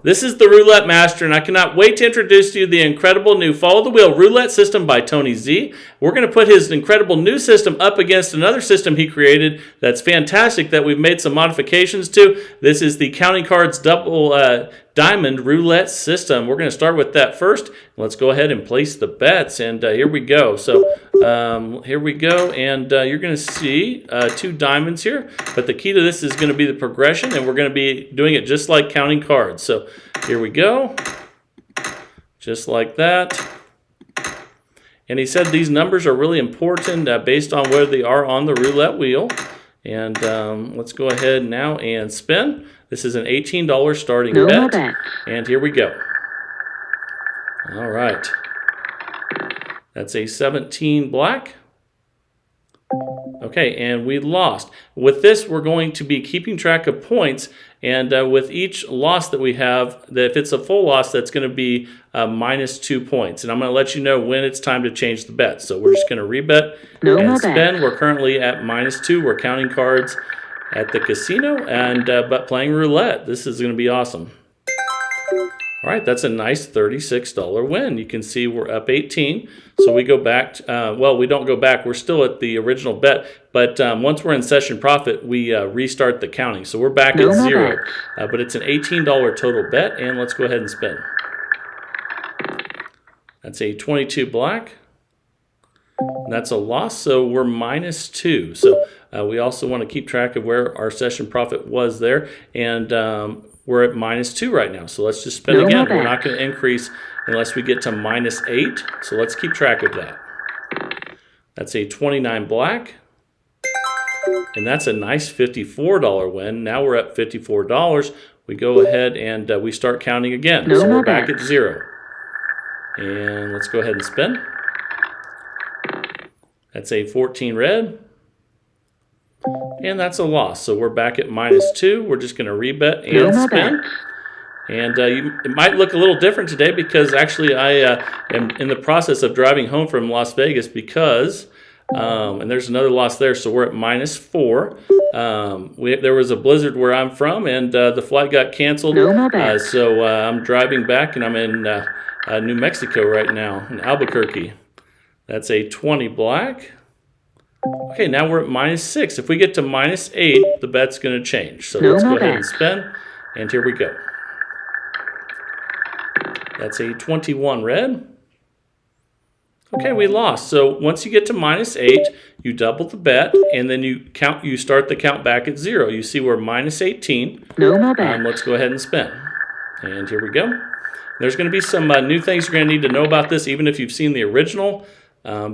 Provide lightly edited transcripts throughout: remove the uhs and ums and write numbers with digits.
this is the Roulette Master, and I cannot wait to introduce to you the incredible new Follow the Wheel Roulette system by Tony Z. We're going to put his incredible new system up against another system he created that's fantastic that we've made some modifications to. This is the Counting Cards Double Diamond Roulette system. We're going to start with that first. Let's go ahead and place the bets, and here we go. So here we go, and you're going to see 2 diamonds here, but the key to this is going to be the progression, and we're going to be doing it just like counting cards. So here we go, just like that. And he said these numbers are really important based on where they are on the roulette wheel. And let's go ahead now and spin. This is an $18 starting bet. And here we go. All right. That's a 17 black. Okay, and we lost. With this, we're going to be keeping track of points. And with each loss that we have, if it's a full loss, that's going to be -2 points. And I'm going to let you know when it's time to change the bet. So we're just going to rebet and spin. We're currently at -2. We're counting cards at the casino, and but playing roulette. This is going to be awesome. All right, that's a nice $36 win. You can see we're up 18. So we go back, well, we don't go back. We're still at the original bet. But once we're in session profit, we restart the counting. So we're back at 0. But it's an $18 total bet. And let's go ahead and spin. That's a 22 black. And that's a loss, so we're -2. So we also want to keep track of where our session profit was there. And we're at -2 right now. So let's just spin again. We're not going to increase unless we get to -8. So let's keep track of that. That's a 29 black. And that's a nice $54 win. Now we're at $54. We go ahead and we start counting again. So we're back at 0. And let's go ahead and spin. That's a 14 red. And that's a loss. So we're back at -2. We're just going to rebet and spin. And it might look a little different today because actually I am in the process of driving home from Las Vegas because, and there's another loss there, so we're at -4. There was a blizzard where I'm from, and the flight got canceled. So I'm driving back, and I'm in New Mexico right now, in Albuquerque. That's a 20 black. Okay, now we're at -6. If we get to -8, the bet's going to change. So let's go ahead and spin, and here we go. That's a 21 red. Okay, we lost. So once you get to -8, you double the bet, and then you start the count back at 0. You see we're -18. Let's go ahead and spin. And here we go. There's going to be some new things you're going to need to know about this, even if you've seen the original.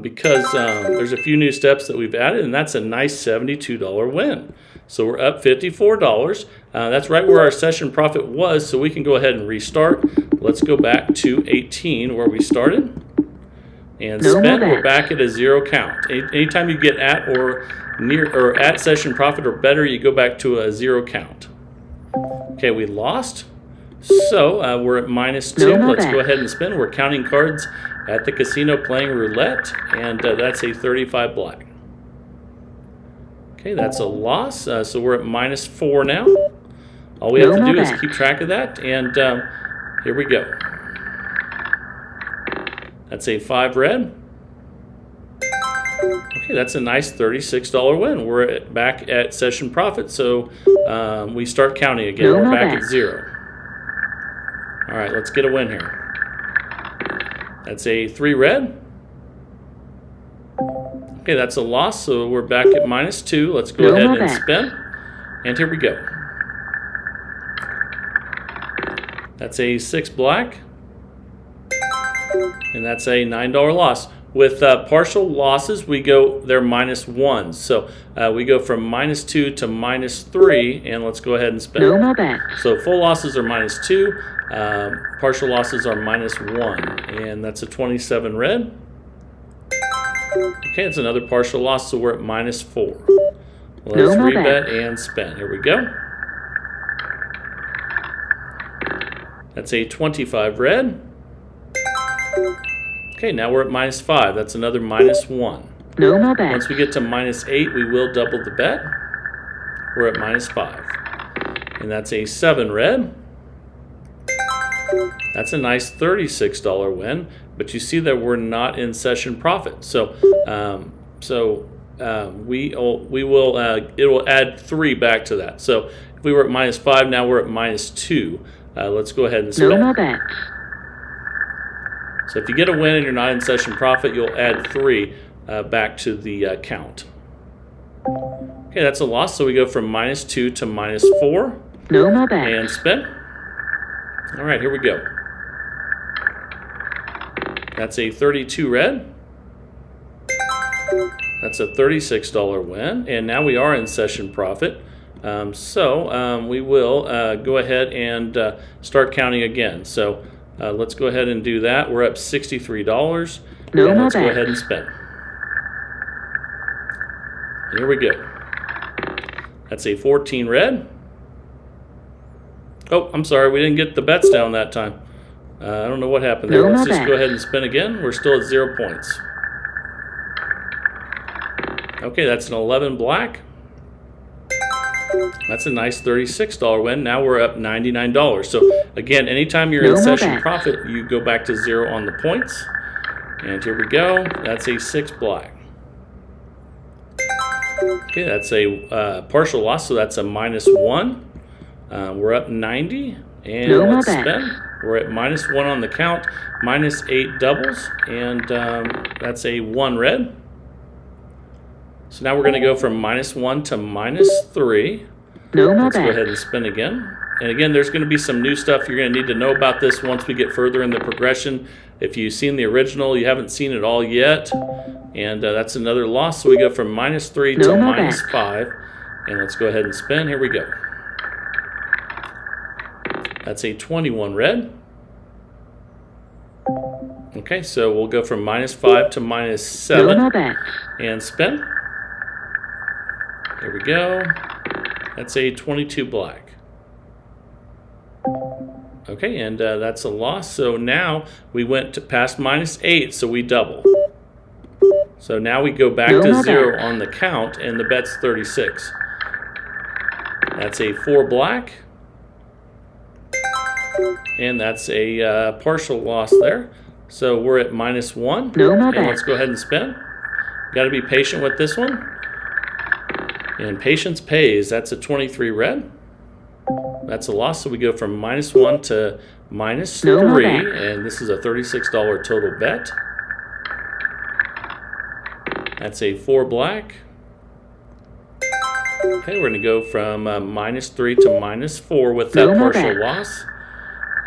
Because there's a few new steps that we've added, and that's a nice $72 win. So we're up $54. That's right where our session profit was, so we can go ahead and restart. Let's go back to 18 where we started. And spin, we're back at a 0 count. Anytime you get at or near or at session profit or better, you go back to a 0 count. Okay, we lost. So we're at -2. Let's go ahead and spin. We're counting cards at the casino playing roulette, and that's a 35 black. Okay, that's a loss. So we're at -4 now. All we have to do is keep track of that, and here we go. That's a 5 red. Okay, that's a nice $36 win. We're back at session profit, so we start counting again. We're back at 0. All right, let's get a win here. That's a 3 red. Okay, that's a loss, so we're back at -2. Let's go ahead and spin. And here we go. That's a 6 black. And that's a $9 loss. With partial losses, they're -1. So we go from -2 to -3, and let's go ahead and spin. So full losses are -2. Partial losses are -1, and that's a 27 red. Okay, it's another partial loss, so we're at -4. Let's rebet and spin. Here we go. That's a 25 red. Okay, now we're at -5. That's another -1. Once we get to -8, we will double the bet. We're at -5. And that's a 7 red. That's a nice $36 win, but you see that we're not in session profit. So, we will it will add 3 back to that. So if we were at -5, now we're at -2. Let's go ahead and spin. No more bets. So if you get a win and you're not in session profit, you'll add 3 back to the count. Okay, that's a loss. So we go from -2 to -4. No more bets. And spin. All right, here we go. That's a 32 red. That's a $36 win, and now we are in session profit. We will go ahead and start counting again. So let's go ahead and do that. We're up $63. No and more let's go bets. ahead and spin. Here we go. That's a 14 red. Oh, I'm sorry, we didn't get the bets down that time. I don't know what happened there. No Let's more just bets. go ahead and spin again. We're still at 0 points. Okay, that's an 11 black. That's a nice $36 win. Now we're up $99. So again, anytime you're No in more session bets. profit, you go back to 0 on the points. And here we go. That's a 6 black. Okay, that's a partial loss, so that's a -1. We're up 90. And No more let's bets. spin. We're at -1 on the count, -8 doubles, and that's a 1 red. So now we're going to go from -1 to -3. No more Let's go bets. ahead and spin again. And again, there's going to be some new stuff you're going to need to know about this once we get further in the progression. If you've seen the original, you haven't seen it all yet. And that's another loss. So we go from -3 to No more bets. -5. And let's go ahead and spin. Here we go. That's a 21 red. Okay, so we'll go from -5 to No -7 more bets. and spin. There we go. That's a 22 black. Okay, and that's a loss. So now we went to past -8, so we double. So now we go back No to more 0 bets. on the count, and the bet's 36. That's a 4 black. And that's a partial loss there. So we're at -1. No more And bets. let's go ahead and spin. Got to be patient with this one. And patience pays. That's a 23 red. That's a loss. So we go from -1 to -3. No more bets. And this is a $36 total bet. That's a 4 black. Okay, we're going to go from -3 to -4 with that No more partial bets. loss.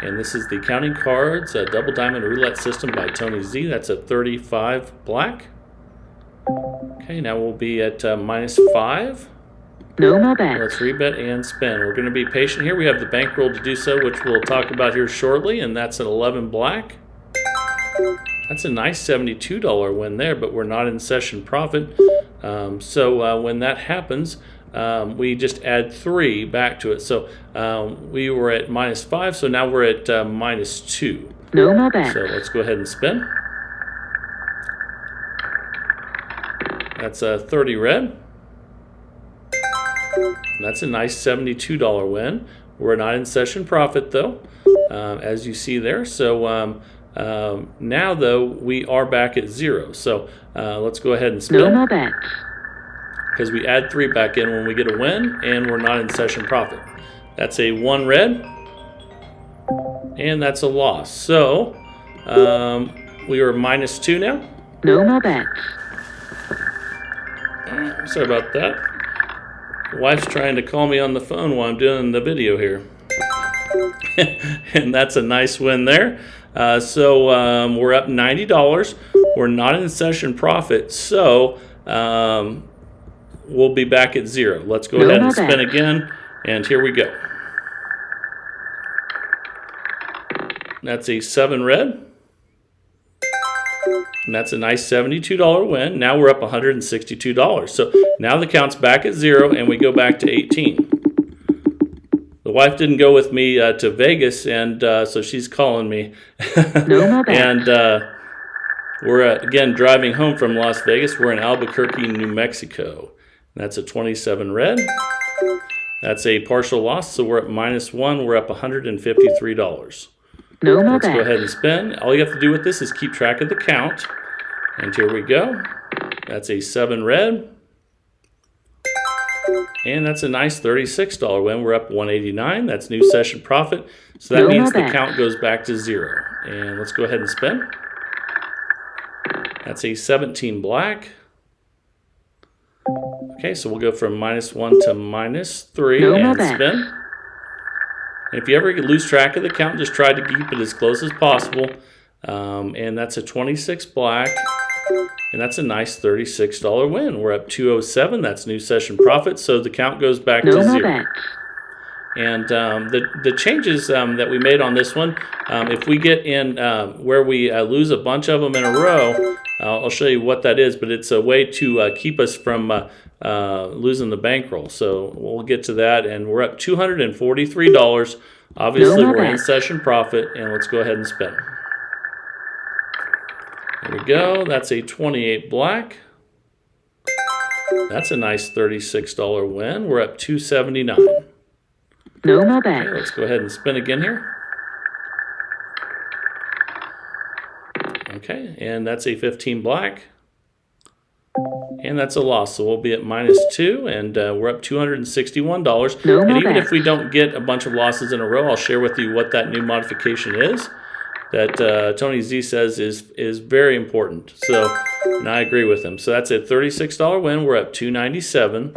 And this is the Counting Cards, a Double Diamond Roulette System by Tony Z. That's a 35 black. Okay, now we'll be at -5. No more bets. Let's rebet and spin. We're going to be patient here. We have the bankroll to do so, which we'll talk about here shortly, and that's an 11 black. That's a nice $72 win there, but we're not in session profit. When that happens, we just add 3 back to it. So we were at -5, so now we're at -2. No more bets. So let's go ahead and spin. That's a 30 red. That's a nice $72 win. We're not in session profit though, as you see there. So now though, we are back at 0. So let's go ahead and spin. No more bets. Because we add 3 back in when we get a win, and we're not in session profit. That's a 1 red, and that's a loss. So we are -2 now. No more bets. Sorry about that. Wife's trying to call me on the phone while I'm doing the video here. And that's a nice win there. We're up $90. We're not in session profit, so we'll be back at 0. Let's go ahead and spin again, and here we go. That's a 7 red. And that's a nice $72 win. Now we're up $162. So now the count's back at 0, and we go back to 18. The wife didn't go with me to Vegas, and so she's calling me. No more bets. And we're, again, driving home from Las Vegas. We're in Albuquerque, New Mexico. That's a 27 red. That's a partial loss, so we're at -1. We're up $153. No more Let's go bets. ahead and spin. All you have to do with this is keep track of the count. And here we go. That's a 7 red. And that's a nice $36 win. We're up 189. That's new session profit. So that No means more the bets. count goes back to 0. And let's go ahead and spin. That's a 17 black. Okay, so we'll go from -1 to -3 No more and bets. spin. And if you ever lose track of the count, just try to keep it as close as possible. And that's a 26 black. And that's a nice $36 win. We're up 207. That's new session profit. So the count goes back No to more 0. bets. And the changes that we made on this one, if we get in where we lose a bunch of them in a row, I'll show you what that is, but it's a way to keep us from losing the bankroll. So we'll get to that, and we're up $243. Obviously, No more we're in bets. session profit, and let's go ahead and spin. There we go. That's a 28 black. That's a nice $36 win. We're up $279. No more Okay, bets. let's go ahead and spin again here. Okay, and that's a 15 black. And that's a loss, so we'll be at -2, and we're up $261. No And more even bets. if we don't get a bunch of losses in a row, I'll share with you what that new modification is that Tony Z says is very important. So, and I agree with him. So that's a $36 win. We're up $297.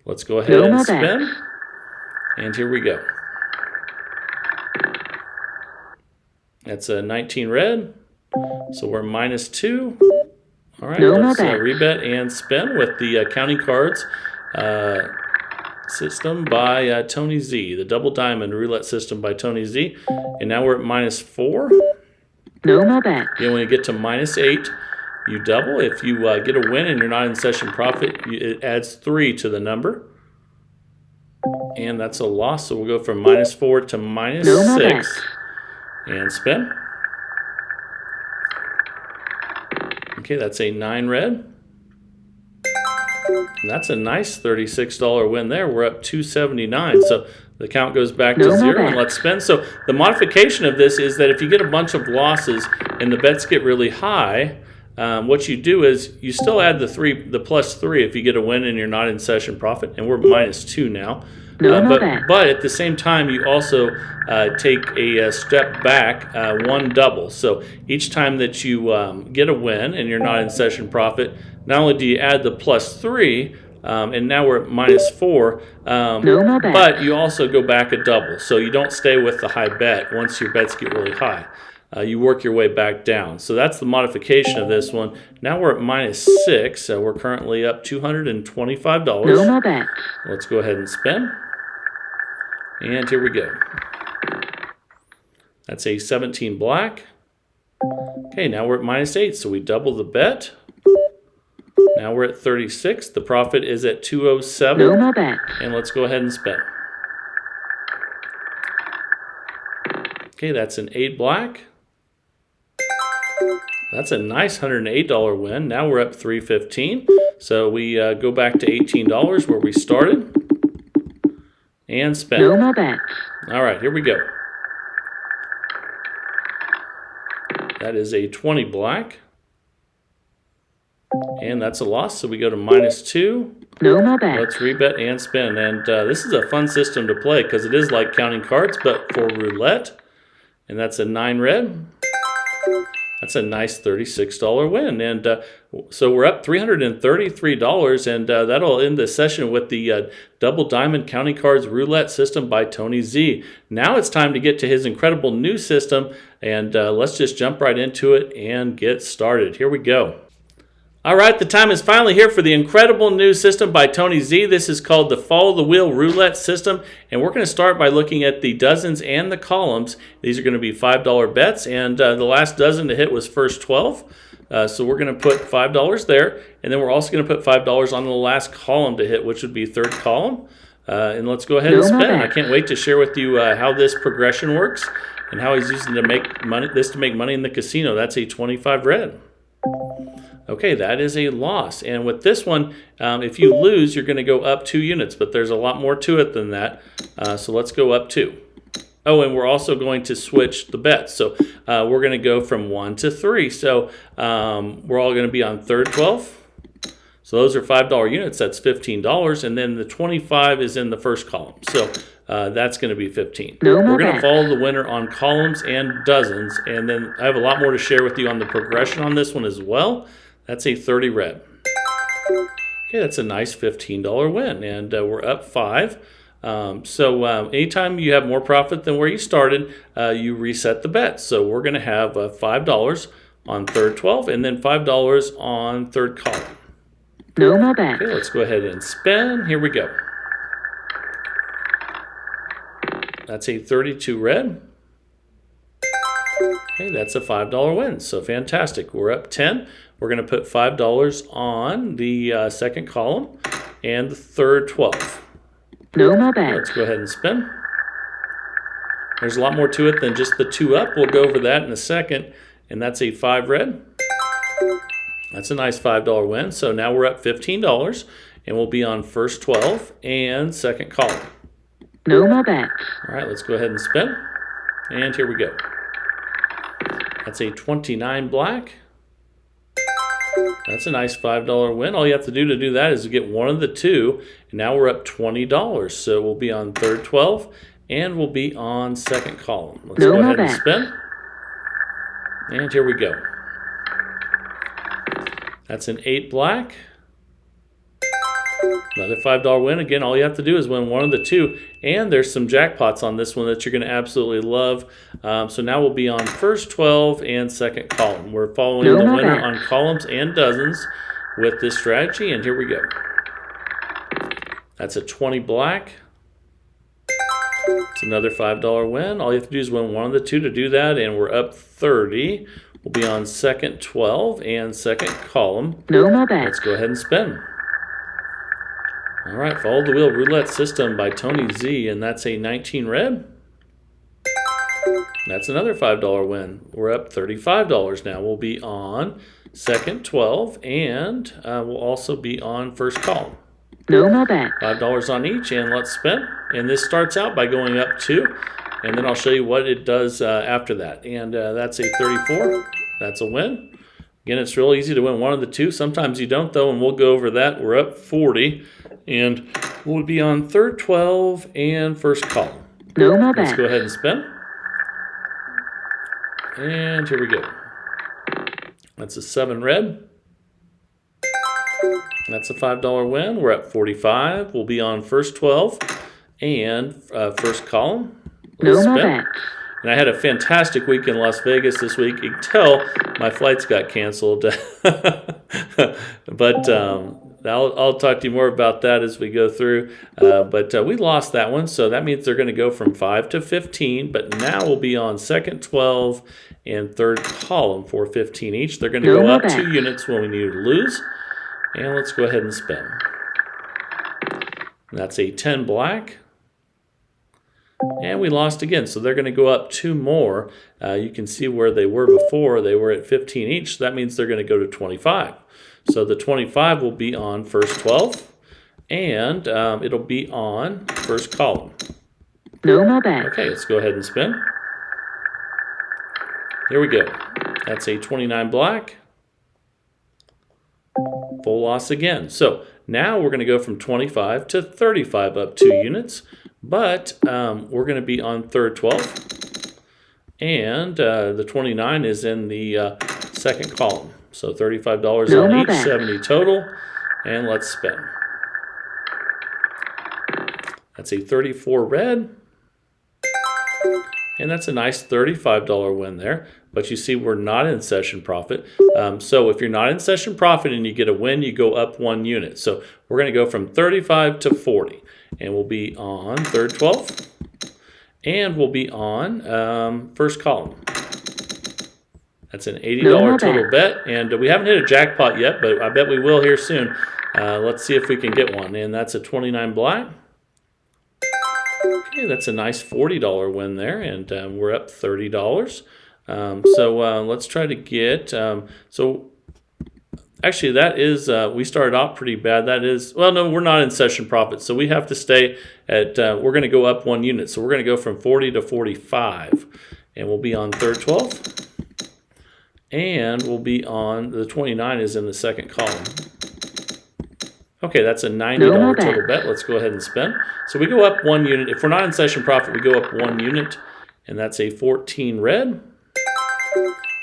Let's go ahead No and more spin. bets. And here we go. That's a 19 red. So we're -2. All right, No more let's bets. rebet and spin with the counting cards system by Tony Z, the double diamond roulette system by Tony Z. And now we're at -4. No more bets. And when you get to -8, you double. If you get a win and you're not in session profit, it adds 3 to the number. And that's a loss, so we'll go from -4 to No more -6. bets. And spin. Okay, that's a 9 red. And that's a nice $36 win there. We're up $279. So the count goes back to No more 0, and bets. let's spin. So the modification of this is that if you get a bunch of losses and the bets get really high, what you do is you still add the +3 if you get a win and you're not in session profit, and we're -2 now. No more bets. But at the same time, you also take a step back, one double. So each time that you get a win and you're not in session profit, not only do you add the +3, and now we're at -4, No more bets. but you also go back a double. So you don't stay with the high bet once your bets get really high. You work your way back down. So that's the modification of this one. Now we're at -6. So we're currently up $225. No more bets. Let's go ahead and spin. And here we go. That's a 17 black. Okay, now we're at -8, so we double the bet. Now we're at 36. The profit is at 207. No more bets. And let's go ahead and spin. Okay, that's an 8 black. That's a nice $108 win. Now we're up $315. So we go back to $18 where we started. And spin. No more bets. All right, here we go. That is a 20 black. And that's a loss, so we go to -2. No more bets. Let's rebet and spin. And this is a fun system to play because it is like counting cards, but for roulette. And that's a 9 red. That's a nice $36 win. And so we're up $333, and that'll end the session with the double diamond counting cards roulette system by Tony Z. Now it's time to get to his incredible new system, and let's just jump right into it and get started. Here we go. All right, the time is finally here for the incredible new system by Tony Z. This is called the Follow the Wheel Roulette System, and we're going to start by looking at the dozens and the columns. These are going to be $5 bets, and the last dozen to hit was first 12. So we're going to put $5 there, and then we're also going to put $5 on the last column to hit, which would be third column. And let's go ahead and spin. I can't wait to share with you how this progression works and how he's using to make money, to make money in the casino. That's a 25 red. Okay, that is a loss. And with this one, if you lose, you're going to go up 2 units, but there's a lot more to it than that. So let's go up 2. Oh, and we're also going to switch the bets. So we're going to go from 1 to 3. So we're all going to be on third 12. So those are $5 units. That's $15. And then the 25 is in the first column. So that's going to be 15. No more We're going to bets. follow the winner on columns and dozens. And then I have a lot more to share with you on the progression on this one as well. That's a 30 red. Okay, that's a nice $15 win. And we're up 5. So anytime you have more profit than where you started, you reset the bet. So we're going to have $5 on third 12 and then $5 on third column. No more bets. Okay, let's go ahead and spin. Here we go. That's a 32 red. Okay, that's a $5 win. So fantastic. We're up 10. We're going to put $5 on the second column and the third 12. No more bets. Let's go ahead and spin. There's a lot more to it than just the 2 up. We'll go over that in a second. And that's a 5 red. That's a nice $5 win. So now we're up $15 and we'll be on first 12 and second column. No more bets. All right, let's go ahead and spin. And here we go. That's a 29 black. That's a nice $5 win. All you have to do that is to get one of the 2. And now we're up $20. So we'll be on third 12 and we'll be on second column. Let's No go more ahead and bets. spin. And here we go. That's an 8 black. Another $5 win. Again, all you have to do is win one of the 2. And there's some jackpots on this one that you're going to absolutely love. So now we'll be on first 12 and second column. We're following No the more winner bets. on columns and dozens with this strategy. And here we go. That's a 20 black. It's another $5 win. All you have to do is win one of the 2 to do that. And we're up 30. We'll be on second 12 and second column. No more bets. Let's go ahead and spin. All right, Follow the Wheel Roulette System by Tony Z, and that's a 19 red. That's another $5 win. We're up $35 now. We'll be on second 12, and we'll also be on first column. No more bets. $5 on each, and let's spin. And this starts out by going up 2, and then I'll show you what it does after that. And that's a 34. That's a win. Again, it's real easy to win one of the 2. Sometimes you don't, though, and we'll go over that. We're up 40, and we'll be on third 12 and first column. No more Let's bets. go ahead and spin. And here we go. That's a 7 red. That's a $5 win. We're at 45. We'll be on first 12 and first column. Let's No more spin. bets. And I had a fantastic week in Las Vegas this week until my flights got canceled. But I'll talk to you more about that as we go through. But we lost that one, so that means they're going to go from 5 to 15. But now we'll be on second 12 and third column for 15 each. They're going to No go more up bets. 2 units when we need to lose. And let's go ahead and spin. And that's a 10 black. And we lost again, so they're going to go up 2 more. You can see where they were before. They were at 15 each, so that means they're going to go to 25. So the 25 will be on first 12, and it'll be on first column. No more bets. Okay, let's go ahead and spin. Here we go. That's a 29 black. Full loss again. So now we're going to go from 25 to 35, up 2 units. But we're going to be on third 12. And the 29 is in the second column. So $35 No on more each, bets. 70 total. And let's spin. That's a 34 red. And that's a nice $35 win there. But you see we're not in session profit. So if you're not in session profit and you get a win, you go up 1 unit. So we're going to go from 35 to 40. And we'll be on third 12. And we'll be on first column. That's an $80 No more total bet. And we haven't hit a jackpot yet, but I bet we will here soon. Let's see if we can get one. And that's a 29 black. Okay, that's a nice $40 win there. And we're up $30. So let's try to get... so actually, that is, we started out pretty bad. That is, well, no, we're not in session profit. So we have to stay at, we're going to go up 1 unit. So we're going to go from 40 to 45. And we'll be on third 12. And we'll be on, the 29 is in the second column. Okay, that's a $90 total bet. Let's go ahead and spin. So we go up 1 unit. If we're not in session profit, we go up 1 unit. And that's a 14 red.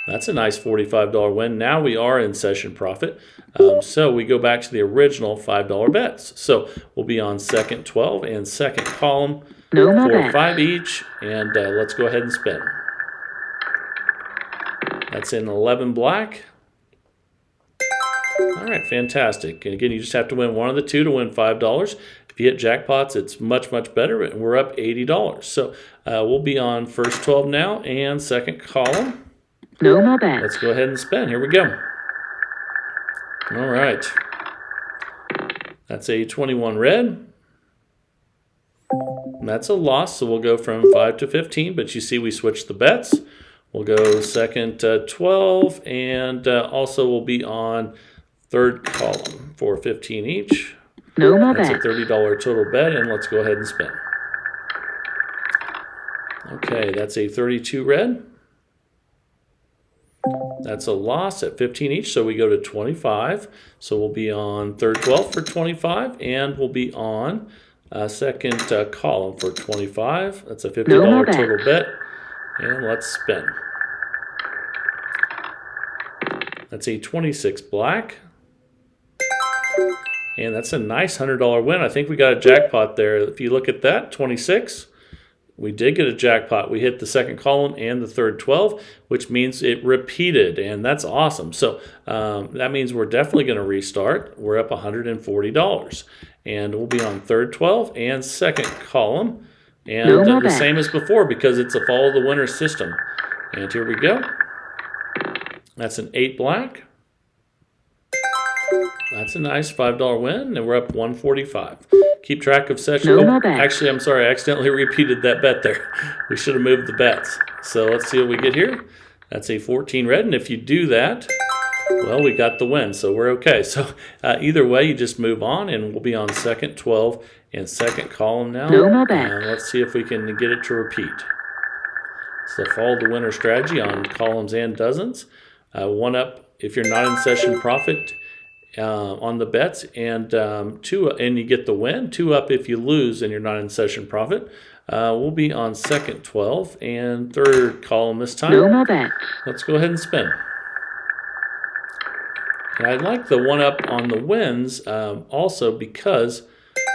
That's a nice $45 win. Now we are in session profit. So we go back to the original $5 bets. So we'll be on second 12 and second column for 5 each. And let's go ahead and spin. That's in 11 black. All right, fantastic. And again, you just have to win one of the two to win $5. If you hit jackpots, it's much, much better. And we're up $80. So we'll be on first 12 now and second column. No more bets. Let's go ahead and spin. Here we go. All right. That's a 21 red. That's a loss, so we'll go from 5 to 15, but you see we switched the bets. We'll go second 12, and also we'll be on third column for 15 each. No more That's bets. a $30 total bet, and let's go ahead and spin. Okay, that's a 32 red. That's a loss at 15 each, so we go to 25. So we'll be on third 12 for 25, and we'll be on second column for 25. That's a $50 total bet, and let's spin. That's a 26 black, and that's a nice $100 win. I think we got a jackpot there. If you look at that, 26. We did get a jackpot. We hit the second column and the third 12, which means it repeated, and that's awesome. So that means we're definitely going to restart. We're up $140, and we'll be on third 12 and second column, and the same as before because it's a follow the winner system. And here we go. That's an 8 black. That's a nice $5 win, and we're up $145. Keep track of session. Actually, I'm sorry, I accidentally repeated that bet there. We should have moved the bets. So let's see what we get here. That's a 14 red, and if you do that, well, we got the win, so we're okay. So either way, you just move on, and we'll be on second 12 and second column now. Let's see if we can get it to repeat. So follow the winner strategy on columns and dozens. 1 up if you're not in session profit. On the bets, and 2, and you get the win. 2 up if you lose and you're not in session profit. We'll be on second 12 and third column this time. No more bets. Let's go ahead and spin. And I like the 1 up on the wins also because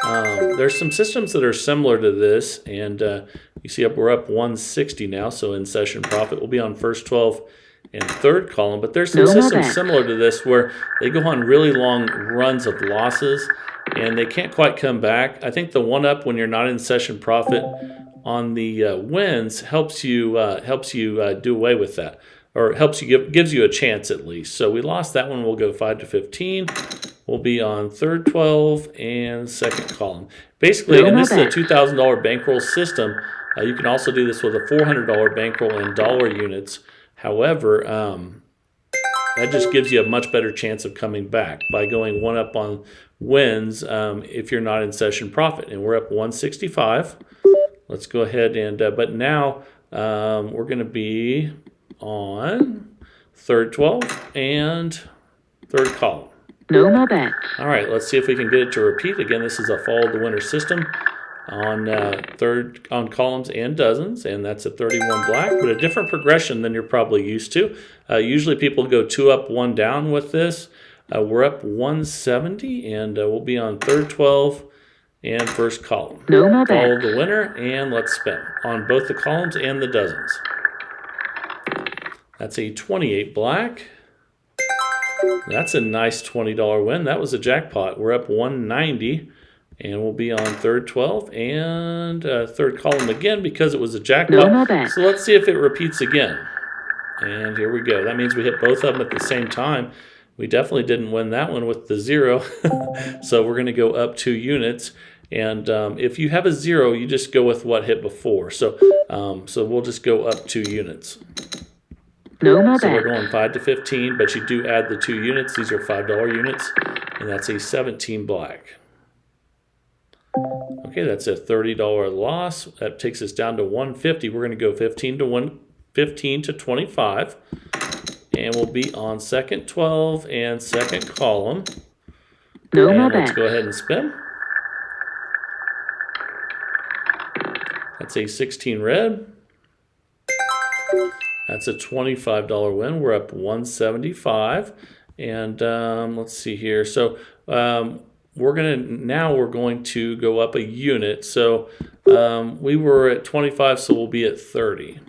there's some systems that are similar to this, and you see we're up 160 now. So in session profit, we'll be on first 12 and third column, but there's some systems similar to this where they go on really long runs of losses and they can't quite come back. I think the 1 up when you're not in session profit on the wins helps you do away with that, or gives you a chance at least. So we lost that one. We'll go 5 to 15. We'll be on third 12 and second column. Basically, and this is a $2,000 bankroll system. You can also do this with a $400 bankroll in dollar units. However, that just gives you a much better chance of coming back by going 1 up on wins if you're not in session profit. And we're up 165. Let's go ahead and, but now we're going to be on third 12 and third column. No more bets. All right, let's see if we can get it to repeat. Again, this is a follow the winner system on on columns and dozens, and that's a 31 black, but a different progression than you're probably used to. Usually people go 2 up, 1 down with this. We're up 170, and we'll be on third 12 and first column. No more bets. Follow the winner, and let's spin on both the columns and the dozens. That's a 28 black. That's a nice $20 win. That was a jackpot. We're up 190. And we'll be on third 12 and third column again because it was a jackpot. So let's see if it repeats again. And here we go. That means we hit both of them at the same time. We definitely didn't win that one with the 0. So we're going to go up 2 units. And if you have a 0, you just go with what hit before. So we'll just go up 2 units. No more So we're bets. going 5 to 15, but you do add the 2 units. These are $5 units, and that's a 17 black. Okay, that's a $30 loss. That takes us down to 150. We're going to go 15 to 25, and we'll be on second 12 and second column. No more And let's bets. go ahead and spin. That's a 16 red. That's a $25 win. We're up 175. And let's see here. So we're going to go up a unit. So we were at 25, so we'll be at 30.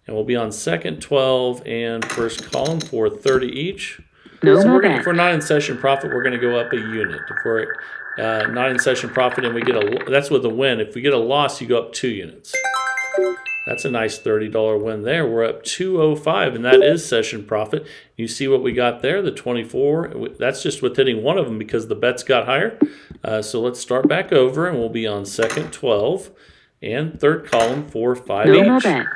And we'll be on second 12 and first column for 30 each. No So more if bets. we're not in session profit, we're going to go up a unit. If we're not in session profit and we get that's with a win. If we get a loss, you go up 2 units. That's a nice $30 win there. We're up 205, and that is session profit. You see what we got there, the 24. That's just with hitting one of them because the bets got higher. So let's start back over, and we'll be on second 12 and third column for 5 No more each. bets.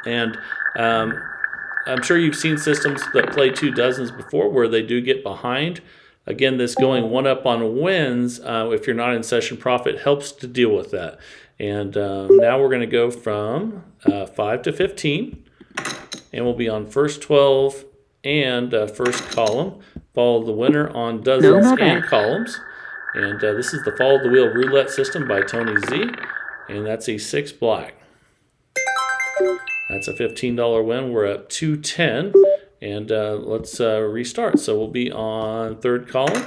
And I'm sure you've seen systems that play 2 dozens before where they do get behind. Again, this going 1 up on wins, if you're not in session profit, helps to deal with that. And now we're going to go from 5 to 15, and we'll be on first 12 and first column. Follow the winner on dozens and columns. And this is the Follow the Wheel Roulette System by Tony Z, and that's a 6 black. That's a $15 win. We're up 210, and let's restart. So we'll be on third column,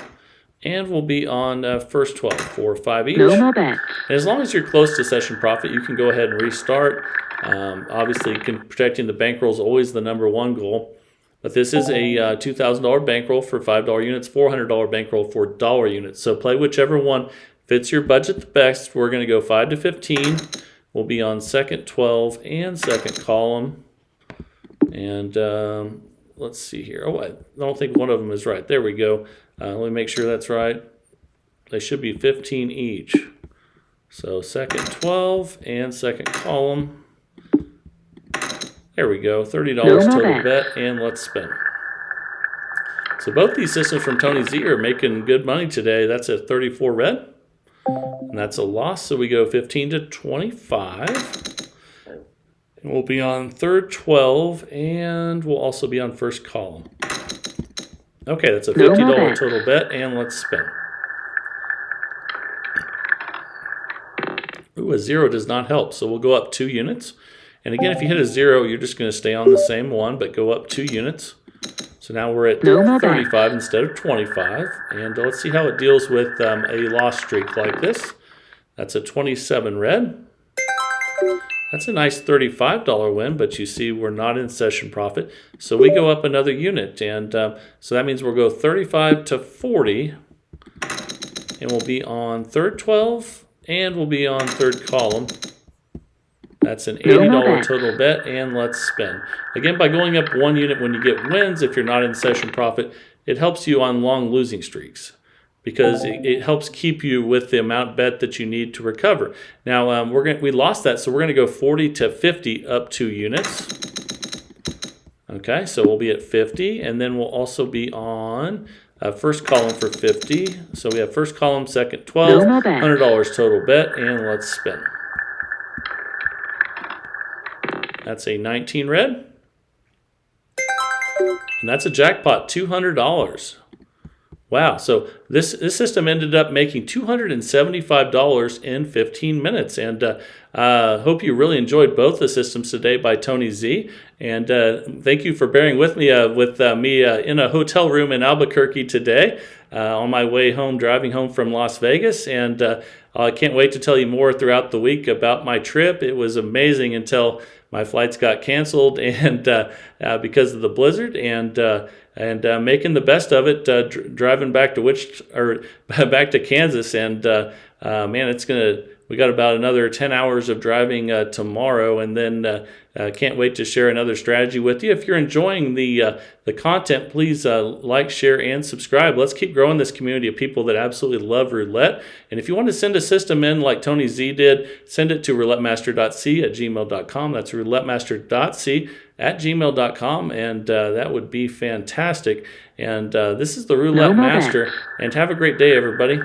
and we'll be on first 12 for 5 each. No more bets. And as long as you're close to session profit, you can go ahead and restart. Obviously, protecting the bankroll is always the #1 goal. But this is a $2,000 bankroll for $5 units, $400 bankroll for $1 units. So play whichever one fits your budget the best. We're going to go 5 to 15. We'll be on second 12 and second column. And let's see here. Oh, I don't think one of them is right. There we go. Let me make sure that's right. They should be 15 each. So second 12 and second column. There we go. $30 total bet, and let's spin. So both these systems from Tony Z are making good money today. That's a 34 red. And that's a loss, so we go 15 to 25. And we'll be on third 12, and we'll also be on first column. Okay, that's a $50 total bet, and let's spin. Ooh, a 0 does not help, so we'll go up 2 units. And again, if you hit a 0, you're just going to stay on the same one, but go up 2 units. So now we're at 35 instead of 25. And let's see how it deals with a loss streak like this. That's a 27 red. That's a nice $35 win, but you see we're not in session profit. So we go up another unit. And so that means we'll go 35 to 40. And we'll be on third 12. And we'll be on third column. That's an $80 total bet, and let's spin. Again, by going up 1 unit when you get wins, if you're not in session profit, it helps you on long losing streaks because it helps keep you with the amount bet that you need to recover. Now, we lost that, so we're going to go 40 to 50 up 2 units. Okay, so we'll be at 50, and then we'll also be on first column for 50. So we have first column, second 12, $100 total bet, and let's spin. That's a 19 red. And that's a jackpot, $200. Wow, so this system ended up making $275 in 15 minutes. And hope you really enjoyed both the systems today by Tony Z. And thank you for bearing with me in a hotel room in Albuquerque today on my way home, driving home from Las Vegas. And I can't wait to tell you more throughout the week about my trip. It was amazing until my flights got canceled and because of the blizzard, and making the best of it, driving back to back to Kansas, and man, we got about another 10 hours of driving tomorrow, and then can't wait to share another strategy with you. If you're enjoying the content, please like, share, and subscribe. Let's keep growing this community of people that absolutely love roulette. And if you want to send a system in like Tony Z did, send it to roulettemaster.c@gmail.com. That's roulettemaster.c @gmail.com, and that would be fantastic. And this is the Roulette more Master, and have a great day, everybody.